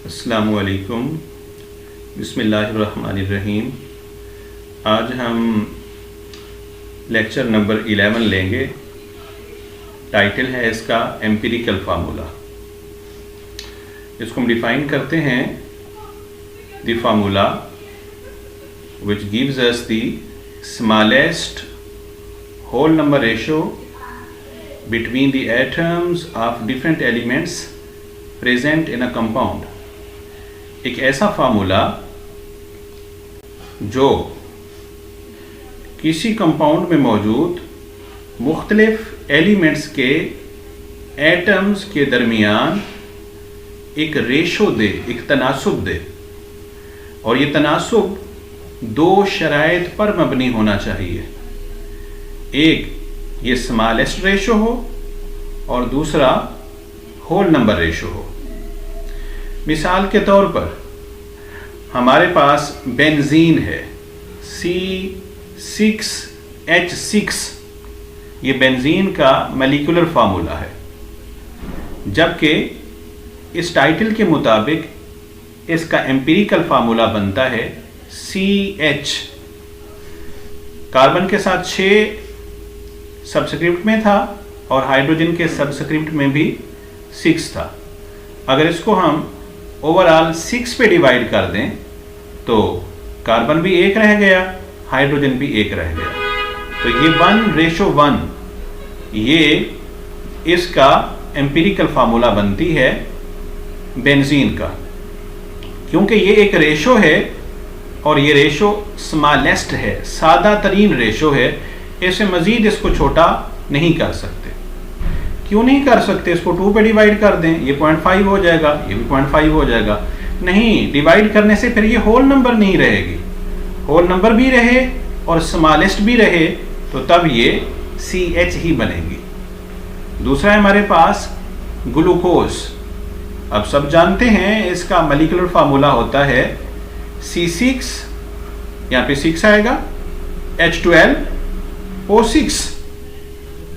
अस्सलामु अलैकुम, बिस्मिल्लाहिर्रहमानिर्रहीम। आज हम लेक्चर नंबर 11 लेंगे। टाइटल है इसका एम्पिरिकल फार्मूला। इसको हम डिफाइन करते हैं, the formula which gives us the smallest whole number ratio between the atoms of different elements present in a compound। एक ऐसा फार्मूला जो किसी कंपाउंड में मौजूद मुख्तलिफ एलिमेंट्स के एटम्स के दरमियान एक रेशो दे, एक तनासुब दे, और ये तनासुब दो शराइत पर मबनी होना चाहिए। एक ये स्मॉलेस्ट रेशो हो और दूसरा होल नंबर रेशो हो। मिसाल के तौर पर हमारे पास बेंजीन है C6H6, ये बेंजीन का मॉलिक्यूलर फार्मूला है, जबकि इस टाइटल के मुताबिक इसका एम्पिरिकल फार्मूला बनता है CH। कार्बन के साथ 6 सबस्क्रिप्ट में था और हाइड्रोजन के सबस्क्रिप्ट में भी 6 था। अगर इसको हम ओवरऑल 6 पे डिवाइड कर दें तो कार्बन भी 1 रह गया, हाइड्रोजन भी 1 रह गया। तो ये 1:1 ये इसका एम्पिरिकल फार्मूला बनती है बेंजीन का, क्योंकि ये एक रेशो है और ये रेशो स्मॉलेस्ट है, सादा तरीन रेशो है। ऐसे मजीद इसको छोटा नहीं कर सकते। क्यों नहीं कर सकते? इसको 2 पे डिवाइड कर दें, ये 0.5 हो जाएगा, ये भी 0.5 हो जाएगा। नहीं, डिवाइड करने से फिर ये होल नंबर नहीं रहेगी। होल नंबर भी रहे और स्मॉलेस्ट भी रहे तो तब ये CH ही बनेगी। दूसरा है हमारे पास ग्लूकोज। अब सब जानते हैं इसका मॉलिक्यूलर फार्मूला होता है C6, यहाँ पे 6 आएगा, H12O6।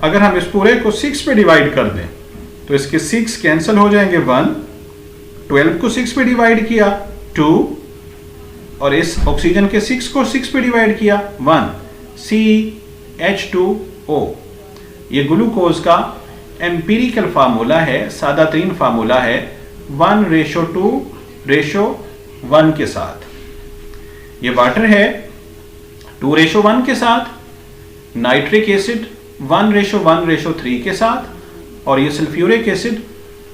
अगर हम इस पूरे को 6 पे डिवाइड कर दें तो इसके 6 कैंसिल हो जाएंगे, 1। 12 को 6 पे डिवाइड किया 2, और इस ऑक्सीजन के 6 को 6 पे डिवाइड किया 1, CH2O। ये ग्लूकोज का एम्पिरिकल फार्मूला है, सादा तरीन फार्मूला है 1:2:1 के साथ। ये वाटर है 2:1 के साथ, नाइट्रिक एसिड 1:1:3 के साथ, और ये सल्फ्यूरिक एसिड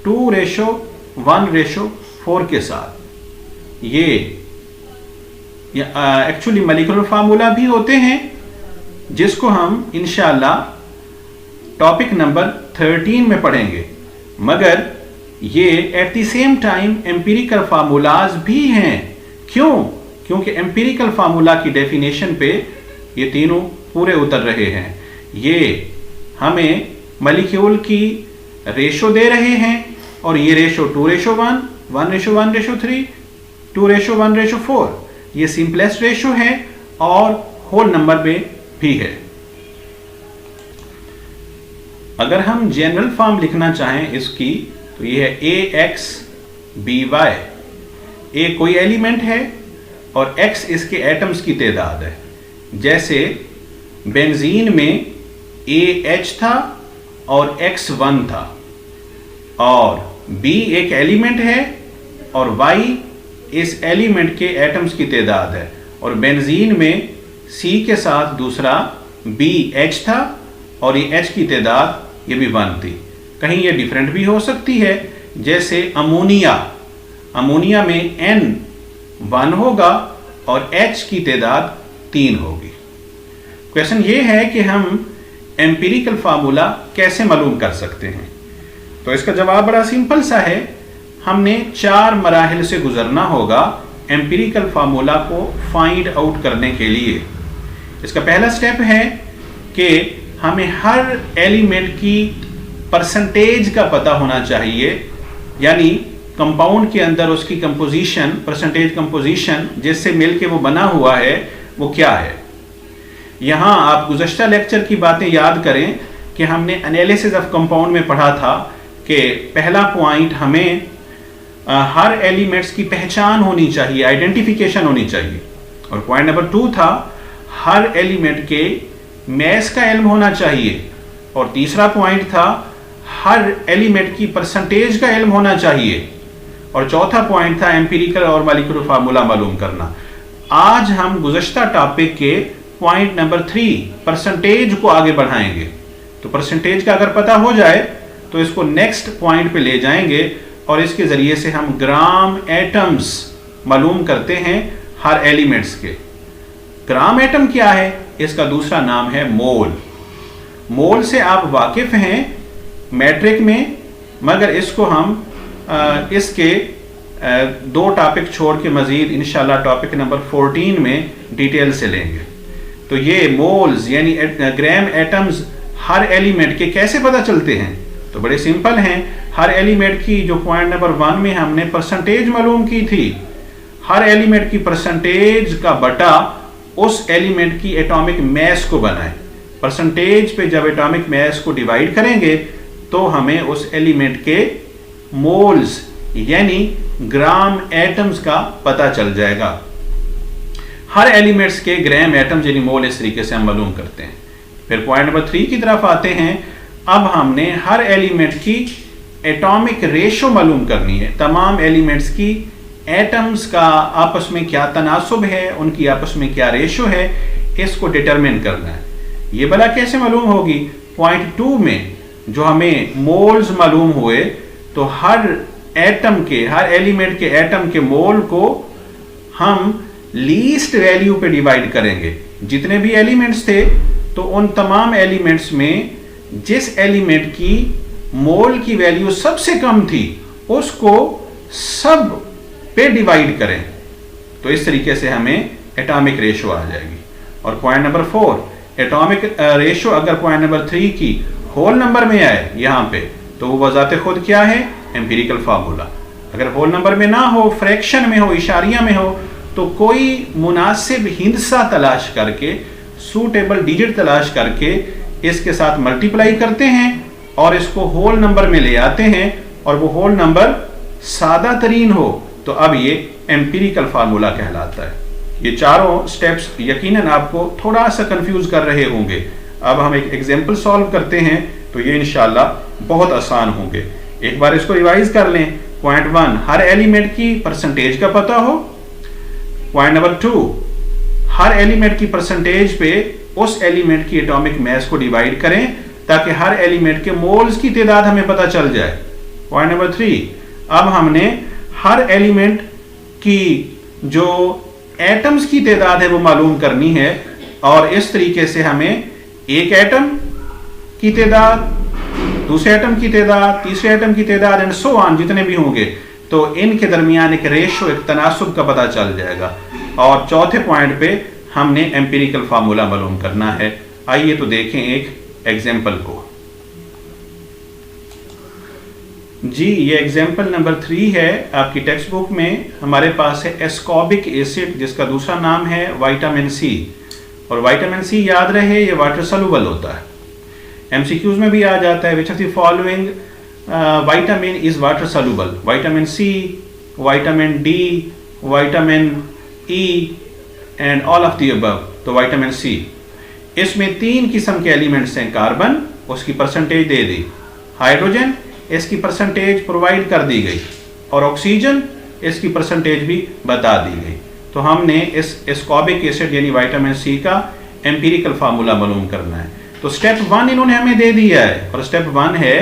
2:1:4 के साथ। ये एक्चुअली मॉलिक्यूलर फार्मूला भी होते हैं, जिसको हम इंशाअल्लाह टॉपिक नंबर 13 में पढ़ेंगे। मगर ये at the same time empirical formulas भी हैं। क्यों? क्योंकि एम्पिरिकल फार्मूला की डेफिनेशन पे ये तीनों पूरे उतर रहे हैं। ये हमें मॉलिक्यूल की रेशो दे रहे हैं, और ये रेशो 2:1, 1:1:3, 2:1:4, ये सिंपलेस्ट रेशो है और होल नंबर में भी है। अगर हम जनरल फॉर्म लिखना चाहें इसकी तो ये है AXBY। A कोई एलिमेंट है और X इसके एटम्स की तादाद है। जैसे बेंजीन में AH था और X1 था, और B एक एलिमेंट है और Y इस एलिमेंट के एटम्स की तादाद है, और बेंजीन में C के साथ दूसरा BH था और ये H की तादाद ये भी 1 थी। कहीं ये डिफरेंट भी हो सकती है, जैसे अमोनिया में N 1 होगा और H की तादाद 3 होगी। क्वेश्चन ये है कि हम एम्पिरिकल फार्मूला कैसे मालूम कर सकते हैं? तो इसका जवाब बड़ा सिंपल सा है। हमने 4 मराहिल से गुजरना होगा एम्पिरिकल फार्मूला को फाइंड आउट करने के लिए। इसका पहला स्टेप है कि हमें हर एलिमेंट की परसेंटेज का पता होना चाहिए, यानी कंपाउंड के अंदर उसकी कंपोजिशन, परसेंटेज कंपोजिशन जिससे मिलके वो बना हुआ है वो क्या है। यहाँ आप गुज़श्ता लेक्चर की बातें याद करें कि हमने एनालिसिस ऑफ कंपाउंड में पढ़ा था कि पहला पॉइंट हमें हर एलिमेंट्स की पहचान होनी चाहिए, आइडेंटिफिकेशन होनी चाहिए। और पॉइंट नंबर 2 था हर एलिमेंट के मैस का इल्म होना चाहिए। और तीसरा पॉइंट था हर एलिमेंट की परसेंटेज का इल्म होना चाहिए। और चौथा पॉइंट था एम्पिरिकल और मॉलिक्यूलर फार्मूला मालूम करना। आज हम गुज़श्ता टॉपिक के पॉइंट नंबर 3 परसेंटेज को आगे बढ़ाएंगे। तो परसेंटेज का अगर पता हो जाए तो इसको नेक्स्ट पॉइंट पे ले जाएंगे और इसके ज़रिए से हम ग्राम एटम्स मालूम करते हैं हर एलिमेंट्स के। ग्राम एटम क्या है? इसका दूसरा नाम है मोल। मोल से आप वाकिफ हैं मैट्रिक में, मगर इसको हम इसके 2 टॉपिक छोड़ के मजीद इंशाल्लाह टॉपिक नंबर 14 में डिटेल से लेंगे। तो ये मोल्स यानी ग्राम एटम्स हर एलिमेंट के कैसे पता चलते हैं? तो बड़े सिंपल हैं। हर एलिमेंट की जो पॉइंट नंबर 1 में हमने परसेंटेज मालूम की थी, हर एलिमेंट की परसेंटेज का बटा उस एलिमेंट की एटॉमिक मैस को बनाए। परसेंटेज पे जब एटॉमिक मैस को डिवाइड करेंगे तो हमें उस एलिमेंट के मोल्स यानी ग्राम एटम्स का पता चल जाएगा। हर एलिमेंट्स के ग्राम एटम्स यानी मोल इस तरीके से हम मालूम करते हैं। फिर पॉइंट नंबर 3 की तरफ आते हैं। अब हमने हर एलिमेंट की एटॉमिक रेशो मालूम करनी है। तमाम एलिमेंट्स की एटम्स का आपस में क्या तनासुब है, उनकी आपस में क्या रेशो है, इसको डिटरमिन करना है। ये भला कैसे मालूम होगी? पॉइंट 2 में जो हमें मोल्स मालूम हुए, तो हर एटम के, हर एलिमेंट के एटम के मोल को हम लीस्ट वैल्यू पे डिवाइड करेंगे। जितने भी एलिमेंट्स थे तो उन तमाम एलिमेंट्स में जिस एलिमेंट की मोल की वैल्यू सबसे कम थी उसको सब पे डिवाइड करें। तो इस तरीके से हमें एटॉमिक रेशो आ जाएगी। और पॉइंट नंबर 4, एटॉमिक रेशो अगर पॉइंट नंबर 3 की होल नंबर में आए यहां पे, तो वो वजाते खुद क्या है? Empirical formula. अगर होल नंबर में ना हो, फ्रैक्शन में हो, इशारिया में हो, तो कोई मुनासिब हिंसा तलाश करके, सूटेबल डिजिट तलाश करके इसके साथ मल्टीप्लाई करते हैं और इसको होल नंबर में ले आते हैं, और वो होल नंबर सादा तरीन हो तो अब ये एम्पिरिकल फार्मूला कहलाता है। ये चारों स्टेप्स यकीनन आपको थोड़ा सा कंफ्यूज कर रहे होंगे। अब हम एक एग्जांपल सॉल्व करते हैं तो ये इंशाल्लाह बहुत आसान होंगे। एक बार इसको रिवाइज कर लें। पॉइंट 1, हर एलिमेंट की परसेंटेज का पता हो। पॉइंट नंबर 2, हर एलिमेंट की परसेंटेज पे उस एलिमेंट की एटॉमिक मैस को डिवाइड करें ताकि हर एलिमेंट के मोल्स की तादाद हमें पता चल जाए। पॉइंट नंबर 3, अब हमने हर एलिमेंट की जो एटम्स की तादाद है वो मालूम करनी है, और इस तरीके से हमें एक एटम की तादाद, दूसरे एटम की तादाद, तीसरे एटम की तादाद एंड सो ऑन जितने भी होंगे, तो इनके दरमियान एक रेशो, एक तनासुब का पता चल जाएगा। और चौथे पॉइंट पे हमने एम्पिरिकल फार्मूला मालूम करना है। आइए तो देखें एक एग्जांपल को। जी, ये एग्जांपल नंबर 3 है आपकी टेक्स्ट बुक में। हमारे पास है एस्कॉर्बिक एसिड जिसका दूसरा नाम है विटामिन सी। और विटामिन सी याद रहे ये वाटर सॉल्युबल होता है। एमसीक्यूज में भी आ जाता है, which of the following vitamin is water soluble? Vitamin C, vitamin D, vitamin E and all of the above. तो विटामिन सी, इसमें 3 किस्म के एलिमेंट्स हैं। कार्बन, उसकी परसेंटेज दे दी। हाइड्रोजन, इसकी परसेंटेज प्रोवाइड कर दी गई। और ऑक्सीजन, इसकी परसेंटेज भी बता दी गई। तो हमने इस एस्कॉर्बिक एसिड यानी विटामिन सी का एम्पिरिकल फार्मूला मालूम करना है। तो स्टेप 1 इन्होंने हमें दे दिया है, और स्टेप 1 है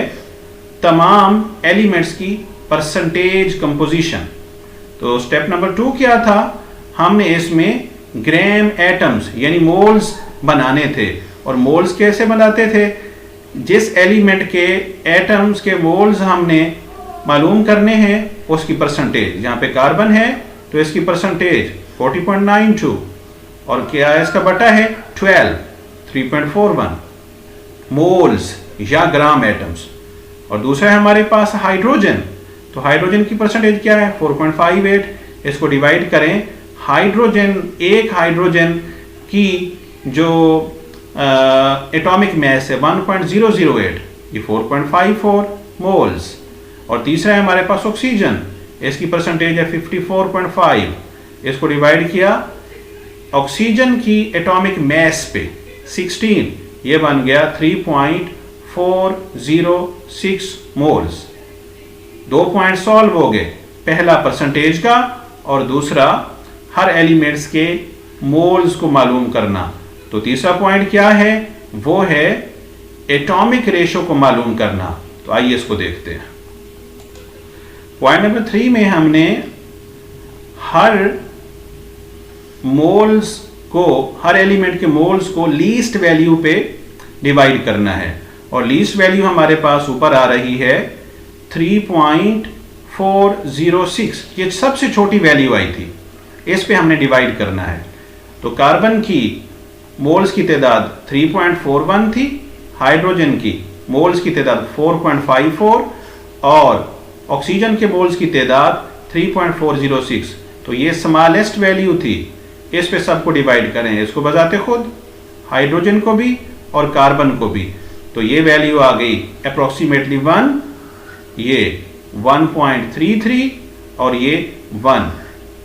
तमाम एलिमेंट्स की परसेंटेज कंपोजिशन। तो स्टेप नंबर 2 क्या था? हमने इसमें ग्राम एटम्स यानी मोल्स बनाने थे। और मोल्स कैसे बनाते थे? जिस एलिमेंट के एटम्स के मोल्स हमने मालूम करने हैं उसकी परसेंटेज। यहाँ पे कार्बन है तो इसकी परसेंटेज 40.92, और क्या इसका बटा है 12, 3.41 मोल्स या ग्राम एटम्स। और दूसरा है हमारे पास हाइड्रोजन। तो हाइड्रोजन की परसेंटेज क्या है 4.58। इसको डिवाइड करें, हाइड्रोजन, एक हाइड्रोजन की जो एटॉमिक मैस है 1.008, ये 4.54 मोल्स। और तीसरा है हमारे पास ऑक्सीजन, इसकी परसेंटेज है 54.5, इसको डिवाइड किया ऑक्सीजन की एटॉमिक मैस पे 16, ये बन गया 3.406 मोल्स। 2 पॉइंट सॉल्व हो गए, पहला परसेंटेज का और दूसरा हर एलिमेंट्स के मोल्स को मालूम करना। तो तीसरा पॉइंट क्या है, वो है एटॉमिक रेशो को मालूम करना। तो आइए इसको देखते हैं। पॉइंट नंबर 3 में हमने हर मोल्स को, हर एलिमेंट के मोल्स को लीस्ट वैल्यू पे डिवाइड करना है और लीस्ट वैल्यू हमारे पास ऊपर आ रही है 3.406, ये सबसे छोटी वैल्यू आई थी, इस पे हमने डिवाइड करना है। तो कार्बन की मोल्स की तादाद 3.41 थी, हाइड्रोजन की मोल्स की तादाद 4.54 और ऑक्सीजन के मोल्स की तादाद 3.406। तो ये स्मॉलेस्ट वैल्यू थी, इस पे सबको डिवाइड करें, इसको बजाते खुद, हाइड्रोजन को भी और कार्बन को भी। तो ये वैल्यू आ गई अप्रोक्सीमेटली 1, ये 1.33 और ये 1।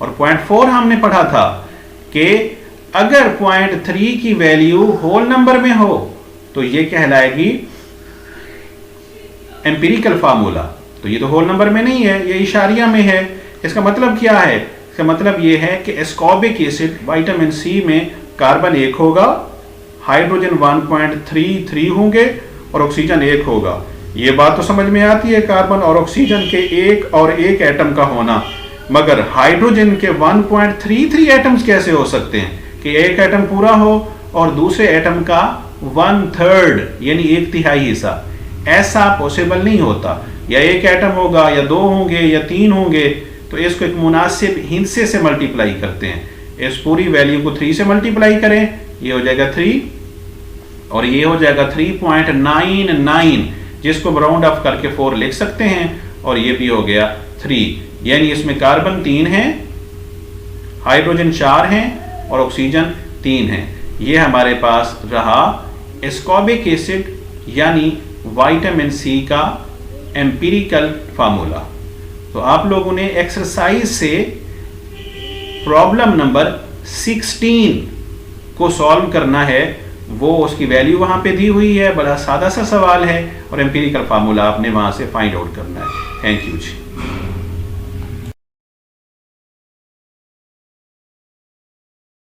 और पॉइंट 4 हमने पढ़ा था कि अगर पॉइंट 3 की वैल्यू होल नंबर में हो तो ये कहलाएगी एम्पिरिकल फार्मूला। तो ये तो होल नंबर में नहीं है, ये इशारिया में है। इसका मतलब क्या है, इसका मतलब ये है कि एस्कॉर्बिक एसिड विटामिन सी में कार्बन 1 होगा, हाइड्रोजन 1.33 होंगे और ऑक्सीजन 1 होगा। ये बात तो समझ में आती है कार्बन और ऑक्सीजन के एक और एक एटम का होना, मगर हाइड्रोजन के 1.33 एटम्स कैसे हो सकते हैं कि एक एटम पूरा हो और दूसरे एटम का 1/3 यानी 1/3 हिस्सा? ऐसा पॉसिबल नहीं होता। या एक एटम होगा या 2 होंगे या 3 होंगे, तो इसको एक मुनासिब हिस्से से मल्टीप्लाई करते हैं। इस पूरी वैल्यू को 3 से मल्टीप्लाई करें, ये हो जाएगा 3 और ये हो जाएगा 3.99, जिसको राउंड ऑफ करके 4 लिख सकते हैं, और ये भी हो गया 3। यानी इसमें कार्बन 3 है, हाइड्रोजन 4 हैं और ऑक्सीजन 3 है। ये हमारे पास रहा एस्कॉर्बिक एसिड यानी विटामिन सी का एम्पिरिकल फार्मूला। तो आप लोगों ने एक्सरसाइज से प्रॉब्लम नंबर 16 को सॉल्व करना है, वो उसकी वैल्यू वहां पे दी हुई है, बड़ा सादा सा सवाल है और एम्पिरिकल फार्मूला आपने वहां से फाइंड आउट करना है। Thank you ji.